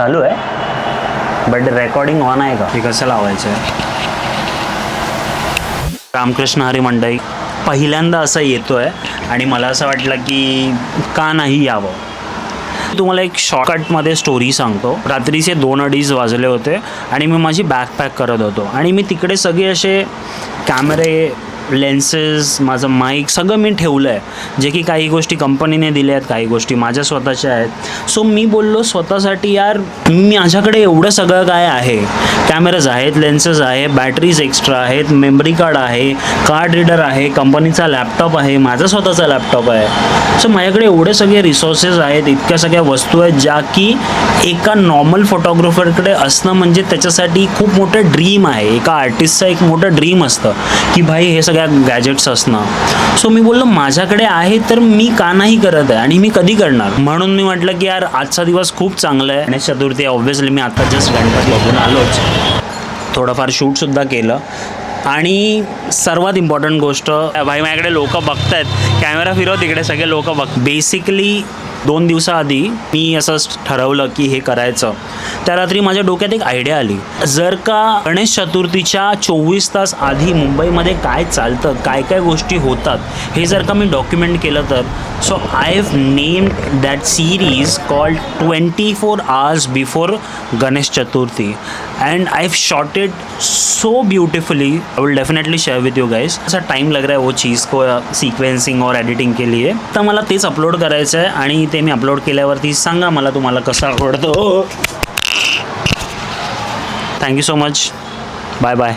चालू आहे but recording on आहे का? हे कसं लावायचं आहे? रामकृष्ण हरी मंडळी, पहिल्यांदा असं येतो आहे आणि मला असं वाटलं की का नाही यावं. तुम्हाला एक शॉर्टकटमध्ये स्टोरी सांगतो. रात्रीचे 2-2:30 वाजले होते आणि मी माझी बॅग पॅक करत होतो आणि मी तिकडे सगळे असे कॅमेरे, लेन्सेस, माझं माईक सगळं मी ठेवलं आहे, जे की काही गोष्टी कंपनीने दिल्या आहेत, काही गोष्टी माझ्या स्वतःच्या आहेत. सो मी बोललो स्वतःसाठी, यार माझ्याकडे एवढं सगळं काय आहे, कॅमेराज आहेत, लेन्सेस आहे, बॅटरीज एक्स्ट्रा आहेत, मेमरी कार्ड आहे, कार्ड रीडर आहे, कंपनीचा लॅपटॉप आहे, माझा स्वतःचा लॅपटॉप आहे. सो माझ्याकडे एवढे सगळे रिसोर्सेस आहेत, इतक्या सगळ्या वस्तू आहेत ज्या की एका नॉर्मल फोटोग्राफरकडे असणं म्हणजे त्याच्यासाठी खूप मोठं ड्रीम आहे. एका आर्टिस्टचं एक मोठं ड्रीम असतं की भाई हे सगळ्या गॅजेट्स असणं. सो मी बोललो माझ्याकडे आहे तर मी का नाही करत आहे आणि मी कधी करणार. म्हणून मी म्हटलं की यार आजचा दिवस खूप चांगला आहे. गणेश चतुर्थी ऑब्व्हियसली मी आता जस्ट गणपती बघून आलोच, थोडंफार शूटसुद्धा केलं. आणि सर्वात इम्पॉर्टंट गोष्ट, भाई माझ्याकडे लोक बघत आहेत, कॅमेरा फिरव तिकडे, सगळे लोक बेसिकली 2 दिवसाआधी मी असं ठरवलं की हे करायचं. त्या रात्री माझ्या डोक्यात एक आयडिया आली, जर का गणेश चतुर्थीच्या 24 तास आधी मुंबईमध्ये काय चालतं, काय काय गोष्टी होतात, हे जर का मी डॉक्युमेंट केलं तर. So I have named that series called 24 hours before Ganesh Chaturthi and I have shot it so beautifully. I will definitely share with you guys. ऐसा टाइम लग रहा है वो चीज़ को सीक्वेंसिंग और एडिटिंग के लिए. तर मला तेच अपलोड करायचं आहे आणि ते मी अपलोड केल्यावरती सांगा मला तुम्हाला कसं आवडतं. Thank you so much. Bye bye.